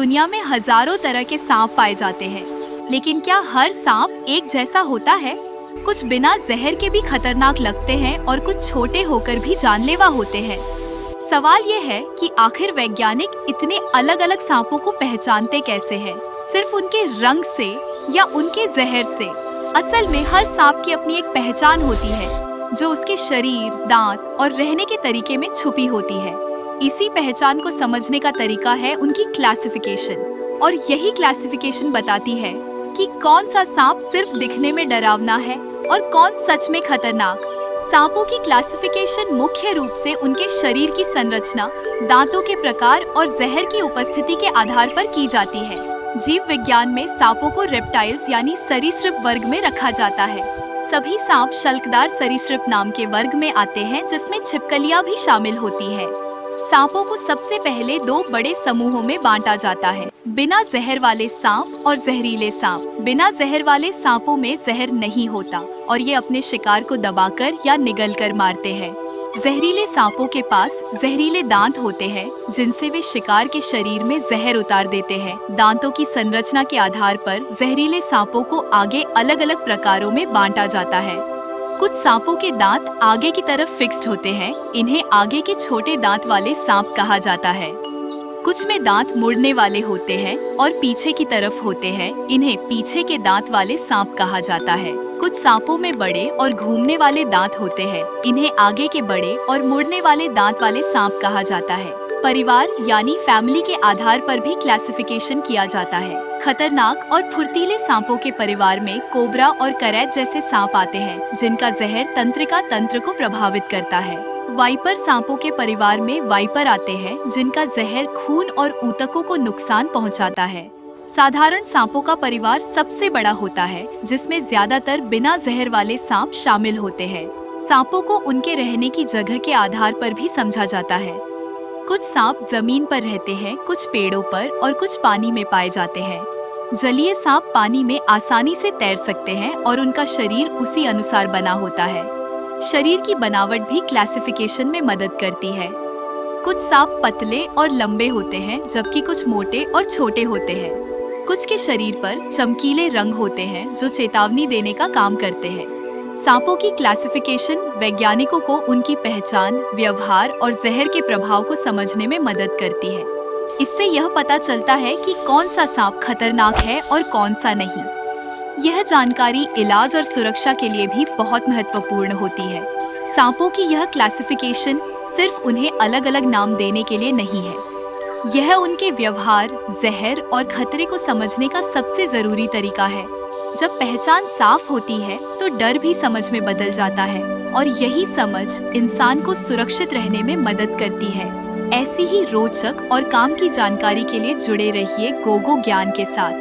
दुनिया में हजारों तरह के सांप पाए जाते हैं, लेकिन क्या हर सांप एक जैसा होता है? कुछ बिना जहर के भी खतरनाक लगते हैं और कुछ छोटे होकर भी जानलेवा होते हैं। सवाल ये है कि आखिर वैज्ञानिक इतने अलग अलग सांपों को पहचानते कैसे हैं? सिर्फ उनके रंग से या उनके जहर से? असल में हर सांप की अपनी एक पहचान होती है जो उसके शरीर, दांत और रहने के तरीके में छुपी होती है। इसी पहचान को समझने का तरीका है उनकी क्लासिफिकेशन, और यही क्लासिफिकेशन बताती है कि कौन सा सांप सिर्फ दिखने में डरावना है और कौन सच में खतरनाक। सांपों की क्लासिफिकेशन मुख्य रूप से उनके शरीर की संरचना, दांतों के प्रकार और जहर की उपस्थिति के आधार पर की जाती है। जीव विज्ञान में सांपों को रेप्टाइल्स यानी सरीसृप वर्ग में रखा जाता है। सभी सांप शल्कदार सरीसृप नाम के वर्ग में आते हैं, जिसमें छिपकलियां भी शामिल होती है। सांपों को सबसे पहले दो बड़े समूहों में बांटा जाता है, बिना जहर वाले सांप और जहरीले सांप। बिना जहर वाले सांपों में जहर नहीं होता और ये अपने शिकार को दबाकर या निगलकर मारते हैं। जहरीले सांपों के पास जहरीले दांत होते हैं, जिनसे वे शिकार के शरीर में जहर उतार देते हैं। दांतों की संरचना के आधार पर जहरीले सांपों को आगे अलग अलग प्रकारों में बांटा जाता है। कुछ सांपों के दांत आगे की तरफ फिक्स्ड होते हैं, इन्हें आगे के छोटे दांत वाले सांप कहा जाता है। कुछ में दांत मुड़ने वाले होते हैं और पीछे की तरफ होते हैं, इन्हें पीछे के दांत वाले सांप कहा जाता है। कुछ सांपों में बड़े और घूमने वाले दांत होते हैं, इन्हें आगे के बड़े और मुड़ने वाले दांत वाले सांप कहा जाता है। परिवार यानी फैमिली के आधार पर भी क्लासिफिकेशन किया जाता है। खतरनाक और फुर्तीले सांपों के परिवार में कोबरा और करैत जैसे सांप आते हैं, जिनका जहर तंत्रिका तंत्र को प्रभावित करता है। वाइपर सांपों के परिवार में वाइपर आते हैं, जिनका जहर खून और ऊतकों को नुकसान पहुंचाता है। साधारण सांपों का परिवार सबसे बड़ा होता है, जिसमें ज्यादातर बिना जहर वाले सांप शामिल होते हैं। सांपों को उनके रहने की जगह के आधार पर भी समझा जाता है। कुछ सांप जमीन पर रहते हैं, कुछ पेड़ों पर और कुछ पानी में पाए जाते हैं। जलीय सांप पानी में आसानी से तैर सकते हैं और उनका शरीर उसी अनुसार बना होता है। शरीर की बनावट भी क्लासिफिकेशन में मदद करती है। कुछ सांप पतले और लंबे होते हैं, जबकि कुछ मोटे और छोटे होते हैं। कुछ के शरीर पर चमकीले रंग होते हैं, जो चेतावनी देने का काम करते हैं। सांपों की क्लासिफिकेशन वैज्ञानिकों को उनकी पहचान, व्यवहार और जहर के प्रभाव को समझने में मदद करती है। इससे यह पता चलता है कि कौन सा सांप खतरनाक है और कौन सा नहीं। यह जानकारी इलाज और सुरक्षा के लिए भी बहुत महत्वपूर्ण होती है। सांपों की यह क्लासिफिकेशन सिर्फ उन्हें अलग अलग नाम देने के लिए नहीं है, यह उनके व्यवहार, जहर और खतरे को समझने का सबसे जरूरी तरीका है। जब पहचान साफ होती है तो डर भी समझ में बदल जाता है, और यही समझ इंसान को सुरक्षित रहने में मदद करती है। ऐसी ही रोचक और काम की जानकारी के लिए जुड़े रहिए गोगो ज्ञान के साथ।